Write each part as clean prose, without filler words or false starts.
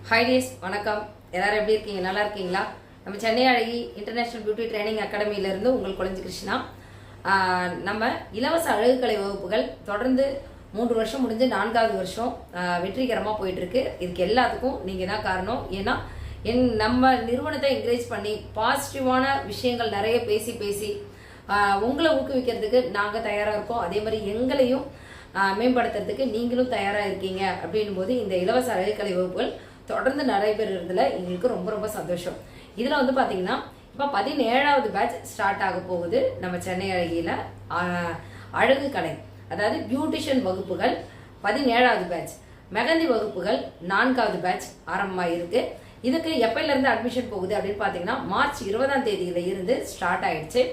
Hi days, வணக்கம். எல்லாரும் எப்படி இருக்கீங்க? நல்லா இருக்கீங்களா? நம்ம சென்னை அழகி இன்டர்நேஷனல் பியூட்டி ட்ரைனிங் அகாடமியிலிருந்து உங்கள் குழந்தை கிருஷ்ணா. நம்ம இலவச அழகுக்கலை வகுப்புகள் தொடர்ந்து 3 வருஷம் முடிஞ்சு 4வது வருஷம் வெற்றிகரமாக போயிட்டுருக்கு. இதுக்கு எல்லாத்துக்கும் நீங்கள் தான் காரணம். ஏன்னா நம்ம நிறுவனத்தை என்கரேஜ் பண்ணி பாசிட்டிவான விஷயங்கள் நிறைய பேசி உங்களை ஊக்குவிக்கிறதுக்கு நாங்கள் தயாராக இருக்கோம். அதே மாதிரி எங்களையும் மேம்படுத்துறதுக்கு நீங்களும் தயாராக இருக்கீங்க. அப்படின்னும் போது இந்த இலவச அழகுக்கலை வகுப்புகள் தொடர்ந்து நடைபெறுறதுல எங்களுக்கு ரொம்ப ரொம்ப சந்தோஷம். இதில் வந்து பார்த்தீங்கன்னா இப்போ 17வது பேட்ச் ஸ்டார்ட் ஆக போகுது. நம்ம சென்னை அழகியில் அழகு கலை, அதாவது பியூட்டிஷியன் வகுப்புகள் 17வது பேட்ச், மெகந்தி வகுப்புகள் 4வது பேட்ச் ஆரம்பமாக இருக்கு. இதுக்கு எப்பையிலேருந்து அட்மிஷன் போகுது அப்படின்னு பார்த்தீங்கன்னா மார்ச் 20ஆம் தேதியில இருந்து ஸ்டார்ட் ஆயிடுச்சு.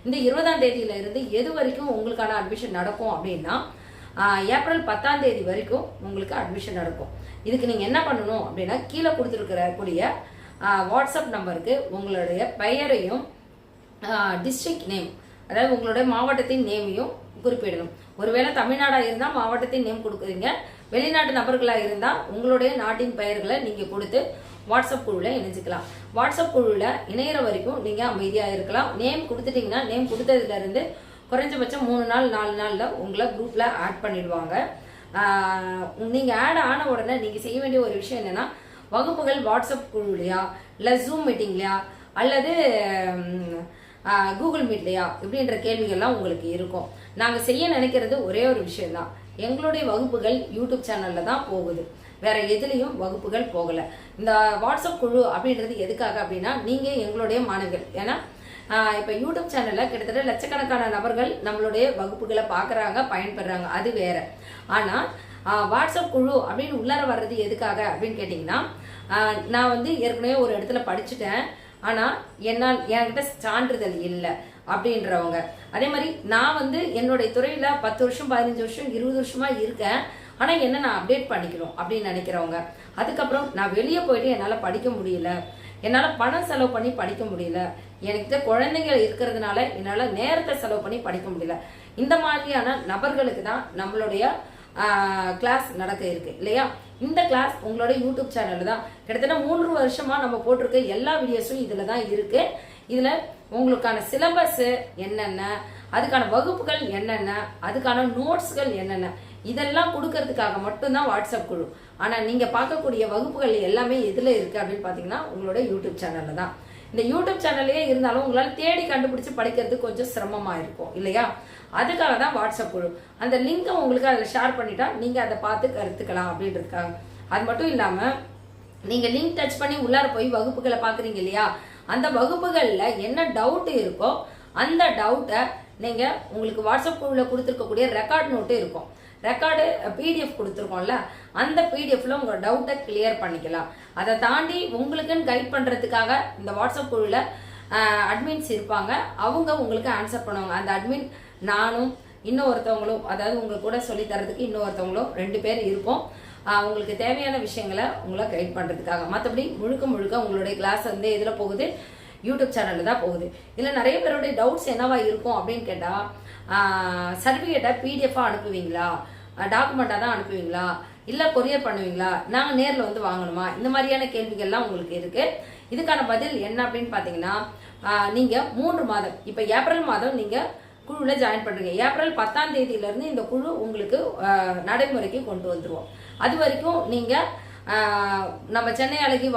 இந்த 20ஆம் தேதியில இருந்து எது வரைக்கும் உங்களுக்கான அட்மிஷன் நடக்கும் அப்படின்னா ஏப்ரல் 10ஆம் தேதி வரைக்கும் உங்களுக்கு அட்மிஷன் நடக்கும். இதுக்கு நீங்கள் என்ன பண்ணணும் அப்படின்னா கீழே கொடுத்துருக்கக்கூடிய வாட்ஸ்அப் நம்பருக்கு உங்களுடைய பெயரையும் டிஸ்ட்ரிக்ட் நேம், அதாவது உங்களுடைய மாவட்டத்தின் நேமையும் குறிப்பிடணும். ஒருவேளை தமிழ்நாடாக இருந்தால் மாவட்டத்தின் நேம் கொடுக்குறீங்க, வெளிநாட்டு நபர்களாக இருந்தால் உங்களுடைய நாட்டின் பெயர்களை நீங்கள் கொடுத்து வாட்ஸ்அப் குழுவில் இணைஞ்சிக்கலாம். வாட்ஸ்அப் குழுவில் இணையிற வரைக்கும் நீங்கள் அமைதியாக இருக்கலாம். நேம் கொடுத்துட்டிங்கன்னா நேம் கொடுத்ததுலேருந்து குறைஞ்சபட்சம் 3 நாள் 4 நாளில் உங்களை குரூப்பில் ஆட் பண்ணிடுவாங்க. நீங்கள் ஆட் ஆன உடனே நீங்கள் செய்ய வேண்டிய ஒரு விஷயம் என்னென்னா, வகுப்புகள் வாட்ஸ்அப் குழுலையா இல்லை ஜூம் மீட்டிங்லையா அல்லது கூகுள் மீட்லையா இப்படின்ற கேள்விகள்லாம் உங்களுக்கு இருக்கும். நாங்கள் செய்ய நினைக்கிறது ஒரே ஒரு விஷயம்தான், எங்களுடைய வகுப்புகள் யூடியூப் சேனலில் தான் போகுது, வேற எதுலேயும் வகுப்புகள் போகலை. இந்த வாட்ஸ்அப் குழு அப்படின்றது எதுக்காக அப்படின்னா, நீங்கள் எங்களுடைய மாணவர்கள். ஏன்னா இப்போ யூடியூப் சேனலில் கிட்டத்தட்ட லட்சக்கணக்கான நபர்கள் நம்மளுடைய வகுப்புகளை பார்க்குறாங்க, பயன்பெறாங்க, அது வேற. ஆனால் வாட்ஸ்அப் குழு அப்படின்னு உள்ளார வர்றது எதுக்காக அப்படின்னு கேட்டிங்கன்னா, நான் வந்து ஏற்கனவே ஒரு இடத்துல படிச்சுட்டேன், ஆனால் என்கிட்ட சான்றிதழ் இல்லை அப்படின்றவங்க, அதே மாதிரி நான் வந்து என்னுடைய துறையில் 10 வருஷம் 15 வருஷம் 20 வருஷமா இருக்கேன், ஆனால் என்ன நான் அப்டேட் பண்ணிக்கணும் அப்படின்னு நினைக்கிறவங்க, அதுக்கப்புறம் நான் வெளியே போயிட்டு என்னால் படிக்க முடியல, என்னால் பணம் செலவு பண்ணி படிக்க முடியல, எனக்கு குழந்தைகள் இருக்கிறதுனால என்னால் நேரத்தை செலவு பண்ணி படிக்க முடியல, இந்த மாதிரியான நபர்களுக்கு தான் நம்மளுடைய கிளாஸ் நடக்க இருக்கு இல்லையா? இந்த கிளாஸ் உங்களோட யூடியூப் சேனல் தான். கிட்டத்தட்ட 3 வருஷமா நம்ம போட்டிருக்க எல்லா வீடியோஸும் இதில் தான் இருக்கு. இதில் உங்களுக்கான சிலபஸ் என்னென்ன, அதுக்கான வகுப்புகள் என்னென்ன, அதுக்கான நோட்ஸ்கள் என்னென்ன, இதெல்லாம் கொடுக்கறதுக்காக மட்டும்தான் வாட்ஸ்அப் குழு. ஆனால் நீங்கள் பார்க்கக்கூடிய வகுப்புகள் எல்லாமே எதில் இருக்குது அப்படின்னு பார்த்தீங்கன்னா உங்களோட யூடியூப் சேனலில் தான். இந்த யூடியூப் சேனல்லே இருந்தாலும் உங்களால் தேடி கண்டுபிடிச்சி படிக்கிறதுக்கு கொஞ்சம் சிரமமாக இருக்கும் இல்லையா? அதுக்காக தான் வாட்ஸ்அப் குழு. அந்த லிங்கை உங்களுக்கு அதில் ஷேர் பண்ணிட்டா நீங்கள் அதை பார்த்து கருத்துக்கலாம் அப்படின்றதுக்காக. அது மட்டும் இல்லாமல் நீங்கள் லிங்க் டச் பண்ணி உள்ளார போய் வகுப்புகளை பார்க்குறீங்க இல்லையா? அந்த வகுப்புகளில் என்ன டவுட்டு இருக்கோ அந்த டவுட்டை நீங்கள் உங்களுக்கு வாட்ஸ்அப் குழுவில் கொடுத்துருக்கக்கூடிய ரெக்கார்ட் நோட்டு இருக்கும், ரெக்கார்டு பிடிஎஃப் கொடுத்துருக்கோம்ல, அந்த பிடிஎஃப்ல உங்கள் டவுட்டை கிளியர் பண்ணிக்கலாம். அதை தாண்டி உங்களுக்குன்னு கைட் பண்ணுறதுக்காக இந்த வாட்ஸ்அப் குழுவில் அட்மின்ஸ் இருப்பாங்க, அவங்க உங்களுக்கு ஆன்சர் பண்ணுவாங்க. அந்த அட்மின் நானும் இன்னொருத்தவங்களும், அதாவது உங்களுக்கு கூட சொல்லித்தரதுக்கு இன்னொருத்தவங்களும் 2 பேர் இருப்போம். உங்களுக்கு தேவையான விஷயங்களை உங்களை கைட் பண்ணுறதுக்காக. மற்றபடி முழுக்க உங்களுடைய கிளாஸ் வந்து எதில் போகுது? யூடியூப் சேனலில் தான் போகுது. இதில் நிறைய பேருடைய டவுட்ஸ் என்னவா இருக்கும் அப்படின்னு கேட்டால், சர்டிஃபிகேட்டை பிடிஎஃபாக அனுப்புவீங்களா, டாக்குமெண்ட்டாக தான் அனுப்புவீங்களா, இல்லை கொரியர் பண்ணுவீங்களா, நாங்கள் நேரில் வந்து வாங்கணுமா, இந்த மாதிரியான கேள்விகள்லாம் உங்களுக்கு இருக்குது. இதுக்கான பதில் என்ன அப்படின்னு பார்த்தீங்கன்னா, நீங்கள் 3 மாதம், இப்போ ஏப்ரல் மாதம் நீங்கள் குழுவில் ஜாயின் பண்ணுறீங்க. ஏப்ரல் 10ஆம் தேதியிலேருந்து இந்த குழு உங்களுக்கு நடைமுறைக்கு கொண்டு வந்துடுவோம். அது வரைக்கும் நீங்கள் நம்ம சென்னை அழகி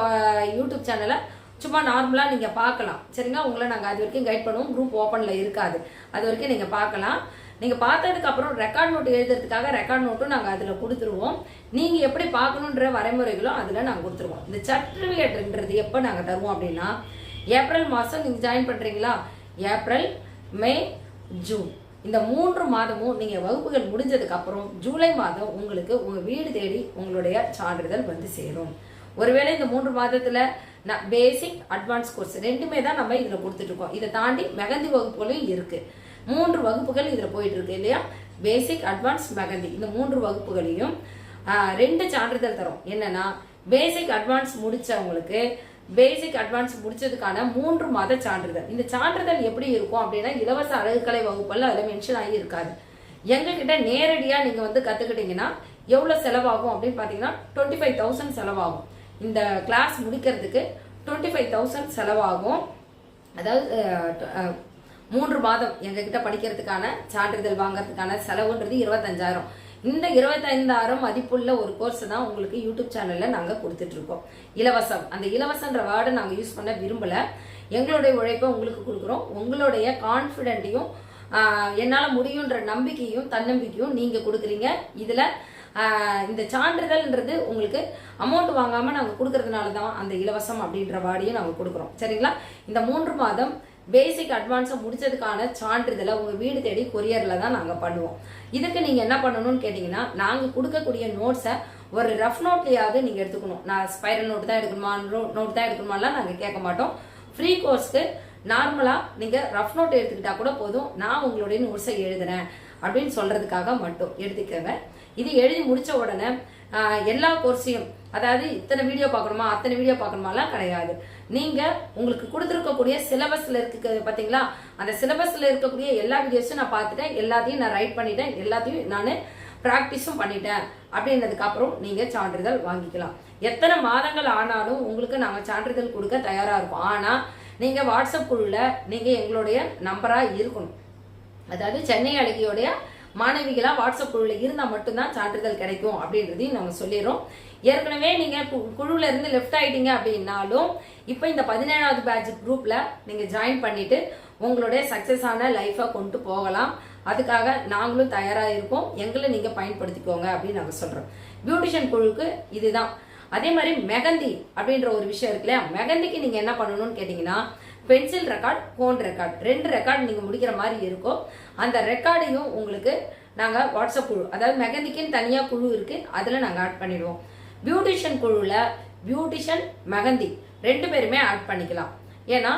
யூடியூப் சேனலை சும்மா நார்மலாக நீங்கள் பார்க்கலாம், சரிங்களா? உங்களை நாங்கள் அது வரைக்கும் கைட் பண்ணுவோம். குரூப் ஓப்பனில் இருக்காது, அது வரைக்கும் நீங்கள் பார்க்கலாம். நீங்கள் பார்த்ததுக்கப்புறம் ரெக்கார்ட் நோட்டு எழுதுறதுக்காக ரெக்கார்ட் நோட்டும் நாங்கள் அதில் கொடுத்துருவோம். நீங்கள் எப்படி பார்க்கணுன்ற வரைமுறைகளும் அதில் நாங்கள் கொடுத்துருவோம். இந்த சர்டிஃபிகேட்ன்றது எப்போ நாங்கள் தருவோம் அப்படின்னா, ஏப்ரல் மாதம் நீங்கள் ஜாயின் பண்ணுறீங்களா, ஏப்ரல் மே ஜூன் இந்த 3 மாதமும் நீங்கள் வகுப்புகள் முடிஞ்சதுக்கப்புறம் ஜூலை மாதம் உங்களுக்கு உங்கள் வீடு தேடி உங்களுடைய சான்றிதழ் வந்து சேரும். ஒருவேளை இந்த 3 மாதத்தில் பேசிக் அட்வான்ஸ் கோர்ஸ் 2மே தான் நம்ம இதில் கொடுத்துட்ருக்கோம். இதை தாண்டி மெகந்தி வகுப்புகளும் இருக்குது. 3 வகுப்புகள் இதில் போயிட்டு இருக்கு இல்லையா? பேசிக், அட்வான்ஸ், மெகந்தி, இந்த 3 வகுப்புகளையும் 2 சான்றிதழ் தரும். என்னன்னா, பேசிக் அட்வான்ஸ் முடிச்சவங்களுக்கு பேசிக் அட்வான்ஸ் முடிச்சதுக்கான 3 மாத சான்றிதழ். இந்த சான்றிதழ் எப்படி இருக்கும் அப்படின்னா, இலவச அழகுக்கலை வகுப்புகள் அதில் மென்ஷன் ஆகி இருக்காது. எங்ககிட்ட நேரடியாக நீங்கள் வந்து கற்றுக்கிட்டீங்கன்னா எவ்வளோ செலவாகும் அப்படின்னு பார்த்தீங்கன்னா 25,000 செலவாகும். இந்த கிளாஸ் முடிக்கிறதுக்கு 25,000 செலவாகும். அதாவது 3 மாதம் எங்ககிட்ட படிக்கிறதுக்கான சான்றிதழ் வாங்கறதுக்கான செலவுன்றது 25,000. இந்த 25,000 மதிப்புள்ள ஒரு கோர்ஸ் தான் உங்களுக்கு யூடியூப் சேனல்ல நாங்க கொடுத்துட்டு இருக்கோம். இலவசம். அந்த இலவசன்ற வேர்டை நாங்க யூஸ் பண்ண விரும்பல. எங்களுடைய உழைப்பை உங்களுக்கு கொடுக்குறோம். உங்களுடைய கான்ஃபிடென்ட்டையும் என்னால முடியுன்ற நம்பிக்கையும் தன்னம்பிக்கையும் நீங்க கொடுக்குறீங்க. இதுல இந்த சான்றிதழ்ன்றது உங்களுக்கு அமௌண்ட் வாங்காம நாங்க கொடுக்கறதுனால தான் அந்த இலவசம் அப்படின்ற வாடியும் நாங்க கொடுக்குறோம். சரிங்களா? இந்த 3 மாதம் பேசிக் அட்வான்ஸை முடிச்சதுக்கான சான்றிதழை உங்க வீடு தேடி கொரியர்ல தான் நாங்க பண்ணுவோம். இதுக்கு நீங்க என்ன பண்ணணும்னு கேட்டீங்கன்னா, நாங்க கொடுக்கக்கூடிய நோட்ஸை ஒரு ரஃப் நோட்லயாவது நீங்க எடுத்துக்கணும். நான் ஸ்பைரல் நோட் தான் எடுக்கணுமா, நோட் தான் எடுக்கணுமாலாம் நாங்க கேட்க மாட்டோம். ஃப்ரீ கோர்ஸ்க்கு நார்மலா நீங்க ரஃப் நோட் எடுத்துக்கிட்டா கூட போதும். நான் உங்களுடைய நோட்ஸை எழுதுறேன் அப்படின்னு சொல்றதுக்காக மட்டும் எடுத்துக்கங்க. இது எழுதி முடிச்ச உடனே எல்லா கோர்ஸையும், அதாவது இத்தனை வீடியோ பார்க்கணுமா அத்தனை வீடியோ பார்க்கணுமாலாம் கிடையாது. நீங்க உங்களுக்கு கொடுத்துருக்கக்கூடிய சிலபஸ்ல இருக்கு பாத்தீங்களா, அந்த சிலபஸ்ல இருக்கக்கூடிய எல்லா வீடியோஸும் நான் பார்த்துட்டேன், எல்லாத்தையும் நான் ரைட் பண்ணிட்டேன், எல்லாத்தையும் நான் பிராக்டிஸும் பண்ணிட்டேன் அப்படின்றதுக்கு அப்புறம் நீங்க சான்றிதழ் வாங்கிக்கலாம். எத்தனை மாதங்கள் ஆனாலும் உங்களுக்கு நாங்க சான்றிதழ் கொடுக்க தயாரா இருக்கோம். ஆனா நீங்க வாட்ஸ்அப் குழுல நீங்க எங்களுடைய நம்பரா இருக்கணும். அதாவது சென்னை அழகியோடைய மாணவிகளா வாட்ஸ்அப் குழுல இருந்தா மட்டும்தான் சான்றிதழ் கிடைக்கும் அப்படின்றதையும் நாங்க சொல்லிடுறோம். ஏற்கனவே நீங்க குழுல இருந்து லெஃப்ட் ஆயிட்டீங்க அப்படின்னாலும் இப்ப இந்த 17வது பேட்ச் குரூப்ல நீங்க ஜாயின் பண்ணிட்டு உங்களுடைய சக்சஸ் ஆன லைஃபை கொண்டு போகலாம். அதுக்காக நாங்களும் தயாரா இருக்கோம். எங்களை நீங்க பயன்படுத்திக்கோங்க அப்படின்னு நாங்க சொல்றோம். பியூட்டிஷியன் குழுக்கு இதுதான். அதே மாதிரி மெகந்தி அப்படின்ற ஒரு விஷயம் இருக்கு இல்லையா, மெகந்திக்கு நீங்க என்ன பண்ணணும்னு கேட்டீங்கன்னா, pencil record, cone record 2 record நீங்க முடிக்கிற மாதிரி இருக்கும். அந்த ரெக்கார்டையும் உங்களுக்கு நாங்க வாட்ஸ்அப் குழு, அதாவது மெகந்திக்குன்னு தனியா குழு இருக்கு, அதுல நாங்க ஆட் பண்ணிடுவோம். பியூட்டிஷியன் குழுல பியூட்டிஷியன் மெகந்தி 2 பேருமே ஆட் பண்ணிக்கலாம். ஏன்னா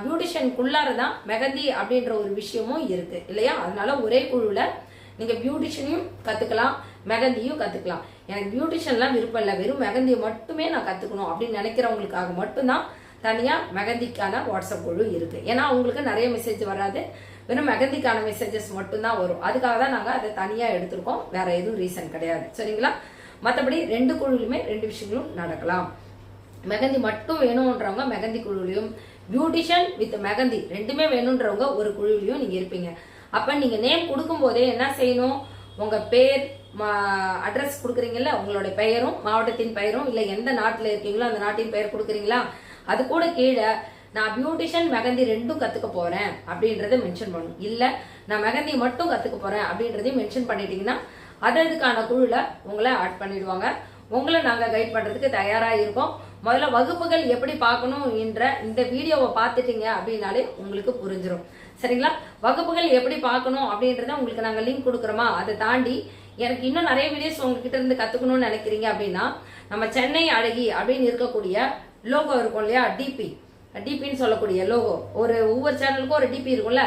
பியூட்டிஷியனுக்குள்ளாரதான் மெகந்தி அப்படின்ற ஒரு விஷயமும் இருக்கு இல்லையா. அதனால ஒரே குழுல நீங்க பியூட்டிஷியனையும் கத்துக்கலாம், மெகந்தியும் கத்துக்கலாம். எனக்கு பியூட்டிஷியன்லாம் விருப்பம் இல்லை, வெறும் மெகந்தியை மட்டுமே நான் கத்துக்கணும் அப்படின்னு நினைக்கிறவங்களுக்காக மட்டும்தான் தனியா மெகந்திக்கான வாட்ஸ்அப் குழு இருக்கு. ஏன்னா அவங்களுக்கு நிறைய மெசேஜ் வராது, வெறும் மெகந்திக்கான மெசேஜஸ் மட்டும்தான் வரும். அதுக்காக தான் நாங்க அதை தனியா எடுத்திருக்கோம், வேற எதுவும் ரீசன் கிடையாது. சரிங்களா? மற்றபடி 2 குழுலுமே 2 விஷயங்களும் நடக்கலாம். மெகந்தி மட்டும் வேணும்ன்றவங்க மெகந்தி குழுலையும், பியூட்டிஷியன் வித் மெகந்தி 2மே வேணும்ன்றவங்க ஒரு குழுவிலையும் நீங்க இருப்பீங்க. அப்ப நீங்க நேம் கொடுக்கும் போதே என்ன செய்யணும், உங்க பேர் அட்ரஸ் கொடுக்குறீங்கல்ல, உங்களோட பெயரும் மாவட்டத்தின் பெயரும் இல்ல எந்த நாட்டுல இருக்கீங்களோ அந்த நாட்டின் பெயர் கொடுக்குறீங்களா, அது கூட கீழே நான் பியூட்டிஷியன் மெகந்தி 2ம் கத்துக்க போறேன் அப்படின்றத மென்ஷன் பண்ணணும். இல்ல நான் மெகந்தி மட்டும் கத்துக்க போறேன் அப்படின்றதையும் மென்ஷன் பண்ணிட்டீங்கன்னா அதுக்கான குழுல உங்களை ஆட் பண்ணிடுவாங்க. உங்களை நாங்க கைட் பண்றதுக்கு தயாரா இருக்கோம். முதல்ல வகுப்புகள் எப்படி பார்க்கணும் என்ற இந்த வீடியோவை பார்த்துட்டீங்க அப்படின்னாலே உங்களுக்கு புரிஞ்சிடும். சரிங்களா? வகுப்புகள் எப்படி பார்க்கணும் அப்படின்றத உங்களுக்கு நாங்க லிங்க் கொடுக்குறோமா, அதை தாண்டி எனக்கு இன்னும் நிறைய வீடியோஸ் உங்ககிட்ட இருந்து கத்துக்கணும்னு நினைக்கிறீங்க அப்படின்னா, நம்ம சென்னை அழகி அப்படின்னு இருக்கக்கூடிய லோகோ இருக்கும் இல்லையா, டிபின்னு சொல்லக்கூடிய லோகோ, ஒவ்வொரு சேனலுக்கும் ஒரு டிபி இருக்கும்ல,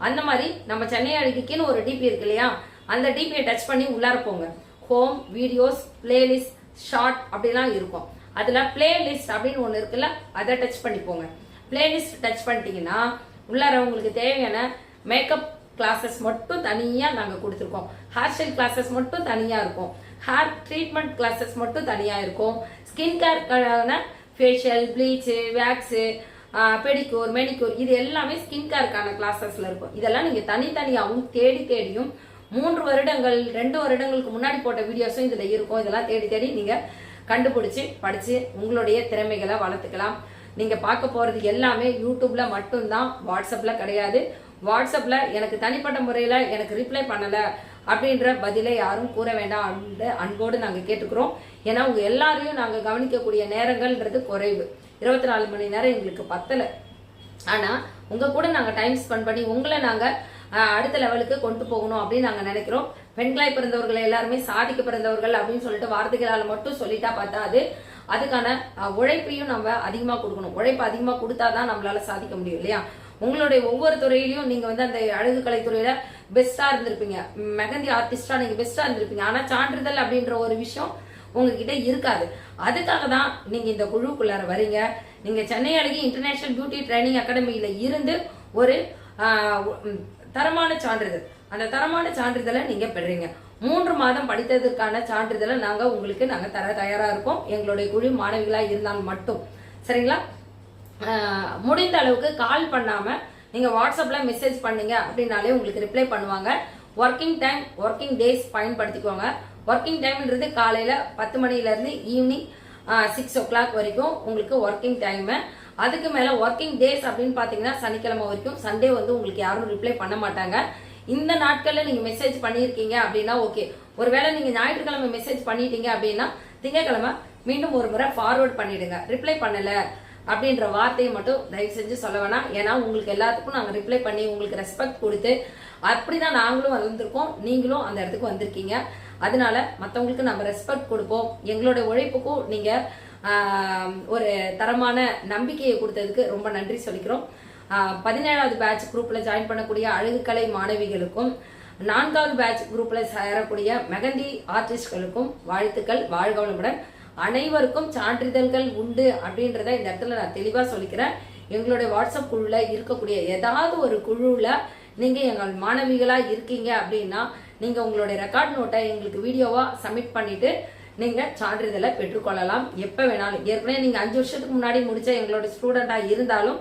அந்த மாதிரி நம்ம சென்னை அழகிக்குன்னு ஒரு டிபி இருக்கு இல்லையா, அந்த டிபியை டச் பண்ணி உள்ளார போங்க. ஹோம், வீடியோஸ், பிளேலிஸ்ட், ஷார்ட் அப்படிலாம் இருக்கும். அதுல பிளேலிஸ்ட் அப்படின்னு ஒண்ணு இருக்குல்ல, அதை டச் பண்ணி போங்க. பிளேலிஸ்ட் டச் பண்ணிட்டீங்கன்னா உள்ளார உங்களுக்கு தேவையான மேக்கப் கிளாஸஸ் மட்டும் தனியா நாங்க கொடுத்துருக்கோம். ஹேர் ஸ்டைல் கிளாஸஸ் மட்டும் தனியா இருக்கும். ஹேர் ட்ரீட்மெண்ட் கிளாஸஸ் மட்டும் தனியா இருக்கும். ஸ்கின் கேருக்கான facial, bleach, wax, pedicure, manicure, இது எல்லாமே ஸ்கின் கேருக்கான கிளாஸஸ்ல இருக்கும். இதெல்லாம் நீங்க தனித்தனியாகவும் தேடியும் 3 வருடங்கள் 2 வருடங்களுக்கு முன்னாடி போட்ட வீடியோஸும் இதுல இருக்கும். இதெல்லாம் தேடி நீங்க கண்டுபிடிச்சு படிச்சு உங்களுடைய திறமைகளை வளர்த்துக்கலாம். நீங்க பார்க்க போறது எல்லாமே யூடியூப்ல மட்டும்தான், வாட்ஸ்அப்ல கிடையாது. வாட்ஸ்அப்ல எனக்கு தனிப்பட்ட முறையில எனக்கு ரிப்ளை பண்ணல அப்படின்ற பதிலை யாரும் கூற வேண்டாம் அப்படின்னு அன்போடு நாங்க கேட்டுக்கிறோம். ஏன்னா உங்க எல்லாரையும் நாங்க கவனிக்கக்கூடிய நேரங்கள்ன்றது குறைவு. 24 மணி நேரம் எங்களுக்கு பத்தல. ஆனா உங்க கூட நாங்க டைம் ஸ்பெண்ட் பண்ணி உங்களை நாங்க அடுத்த லெவலுக்கு கொண்டு போகணும் அப்படின்னு நாங்க நினைக்கிறோம். பெண்களாய் பிறந்தவர்கள் எல்லாருமே சாதிக்க பிறந்தவர்கள் அப்படின்னு சொல்லிட்டு வார்த்தைகளால மட்டும் சொல்லிட்டா பார்த்தா அதுக்கான உழைப்பையும் நம்ம அதிகமா கொடுக்கணும். உழைப்பு அதிகமா கொடுத்தாதான் நம்மளால சாதிக்க முடியும் இல்லையா. உங்களுடைய ஒவ்வொரு துறையிலையும் நீங்க அந்த அழகு கலை துறையில பெஸ்டா இருந்திருப்பீங்க, மெகந்தி ஆர்டிஸ்டா நீங்க பெஸ்டா இருந்திருப்பீங்க. ஆனா சான்றிதழ் அப்படின்ற ஒரு விஷயம் உங்ககிட்ட இருக்காது. அதுக்காக தான் நீங்க இந்த குழுக்குள்ளார வரீங்க. நீங்க சென்னை அழகி இன்டர்நேஷனல் பியூட்டி ட்ரைனிங் அகாடமியில இருந்து ஒரு தரமான சான்றிதழ், அந்த தரமான சான்றிதழை நீங்க பெறுறீங்க. 3 மாதம் படித்ததற்கான சான்றிதழை நாங்க தர தயாரா இருக்கோம், எங்களுடைய குழு மாணவிகளா இருந்தால் மட்டும். சரிங்களா? முடிந்த அளவுக்கு கால் பண்ணாம நீங்க வாட்ஸ்அப்ல மெசேஜ் பண்ணீங்க அப்படின்னாலே உங்களுக்கு ரிப்ளை பண்ணுவாங்க. ஒர்க்கிங் டைம், ஒர்க்கிங் டேஸ் பயன்படுத்திக்கோங்க. ஒர்க்கிங் டைம்ன்றது காலையில 10 மணில இருந்து ஈவினிங் 6 o'clock வரைக்கும் உங்களுக்கு ஒர்க்கிங் டைம். அதுக்கு மேல ஒர்க்கிங் டேஸ் அப்படின்னு பாத்தீங்கன்னா சனிக்கிழமை வரைக்கும். சண்டே வந்து உங்களுக்கு யாரும் ரிப்ளை பண்ண மாட்டாங்க. இந்த நாட்கள்ல நீங்க மெசேஜ் பண்ணிருக்கீங்க அப்படின்னா ஓகே. ஒருவேளை நீங்க ஞாயிற்றுக்கிழமை மெசேஜ் பண்ணிட்டீங்க அப்படின்னா திங்கட்கிழமை மீண்டும் ஒரு முறை ஃபார்வர்ட் பண்ணிடுங்க. ரிப்ளை பண்ணல அப்படின்ற வார்த்தையை மட்டும் தயவு செஞ்சு சொல்ல வேணாம். ஏன்னா உங்களுக்கு எல்லாத்துக்கும் நாங்க ரிப்ளை பண்ணி உங்களுக்கு ரெஸ்பெக்ட் கொடுத்து அப்படிதான் நாங்களும் வந்திருக்கோம், நீங்களும் அந்த இடத்துக்கு வந்திருக்கீங்க. அதனால மற்றவங்களுக்கு நம்ம ரெஸ்பெக்ட் கொடுப்போம். எங்களோட உழைப்புக்கும் நீங்க ஒரு தரமான நம்பிக்கையை கொடுத்ததுக்கு ரொம்ப நன்றி சொல்லிக்கிறோம். 17வது பேட்ச் குரூப்ல ஜாயின் பண்ணக்கூடிய அழகுக்கலை மாணவிகளுக்கும் 4வது பேட்ச் குரூப்ல சேரக்கூடிய மெகந்தி ஆர்டிஸ்ட்களுக்கும் வாழ்த்துக்கள். வாழ்க வளமுடன். அனைவருக்கும் சான்றிதழ்கள் உண்டு அப்படின்றத இந்த இடத்துல நான் தெளிவா சொல்லிக்கிறேன். எங்களுடைய வாட்ஸ்அப் குழுல இருக்கக்கூடிய ஏதாவது ஒரு குழுல நீங்க எங்கள் மாணவிகளா இருக்கீங்க அப்படின்னா நீங்க உங்களுடைய ரெக்கார்ட் நோட்டை எங்களுக்கு வீடியோவா சப்மிட் பண்ணிட்டு நீங்க சான்றிதழை பெற்றுக்கொள்ளலாம் எப்ப வேணாலும். ஏற்கனவே நீங்க 5 வருஷத்துக்கு முன்னாடி முடிச்ச எங்களோட ஸ்டூடெண்டா இருந்தாலும்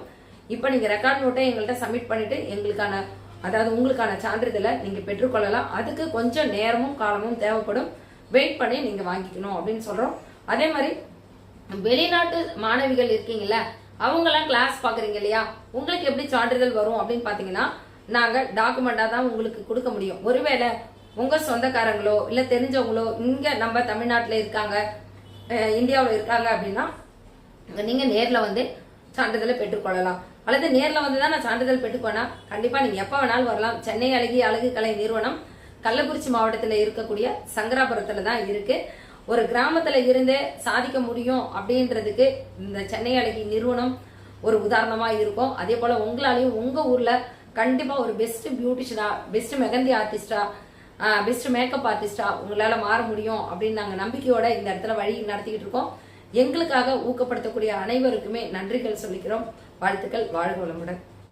இப்ப நீங்க ரெக்கார்ட் நோட்டை எங்கள்கிட்ட சப்மிட் பண்ணிட்டு எங்களுக்கான அதாவது உங்களுக்கான சான்றிதழை நீங்க பெற்றுக்கொள்ளலாம். அதுக்கு கொஞ்சம் நேரமும் காலமும் தேவைப்படும். வெயிட் பண்ணி நீங்க வாங்கிக்கணும் அப்படின்னு சொல்றோம். அதே மாதிரி வெளிநாட்டு மாணவிகள் இருக்கீங்கல்ல, அவங்க எல்லாம் கிளாஸ் பாக்குறீங்க இல்லையா, உங்களுக்கு எப்படி சான்றிதழ் வரும் அப்படின்னு பாத்தீங்கன்னா நாங்க டாக்குமெண்டா தான் உங்களுக்கு கொடுக்க முடியும். ஒருவேளை உங்க சொந்தக்காரங்களோ இல்ல தெரிஞ்சவங்களோ இங்க நம்ம தமிழ்நாட்டுல இருக்காங்க, இந்தியாவில் இருக்காங்க அப்படின்னா நீங்க நேர்ல வந்து சான்றிதழை பெற்றுக்கொள்ளலாம். அல்லது நேர்ல வந்து தான் நான் சான்றிதழ் பெற்றுக்கோனா கண்டிப்பா நீங்க எப்ப வேணாலும் வரலாம். சென்னை அழகு கலை நிறுவனம் கள்ளக்குறிச்சி மாவட்டத்தில் இருக்கக்கூடிய சங்கராபுரத்துல தான் இருக்கு. ஒரு கிராமத்துல இருந்து சாதிக்க முடியும் அப்படின்றதுக்கு இந்த சென்னை அழகி நிறுவனம் ஒரு உதாரணமா இருக்கும். அதே போல உங்களாலையும் உங்க ஊர்ல கண்டிப்பா ஒரு பெஸ்ட் பியூட்டிஷியனா, பெஸ்ட் மெகந்தி ஆர்டிஸ்டா, பெஸ்ட் மேக்கப் ஆர்டிஸ்டா உங்களால மாற முடியும் அப்படின்னு நாங்க நம்பிக்கையோட இந்த இடத்துல வழி நடத்திக்கிட்டு இருக்கோம். எங்களுக்காக ஊக்கப்படுத்தக்கூடிய அனைவருக்குமே நன்றிகள் சொல்லிக்கிறோம். வாழ்த்துக்கள். வாழ்க வளமுடன்.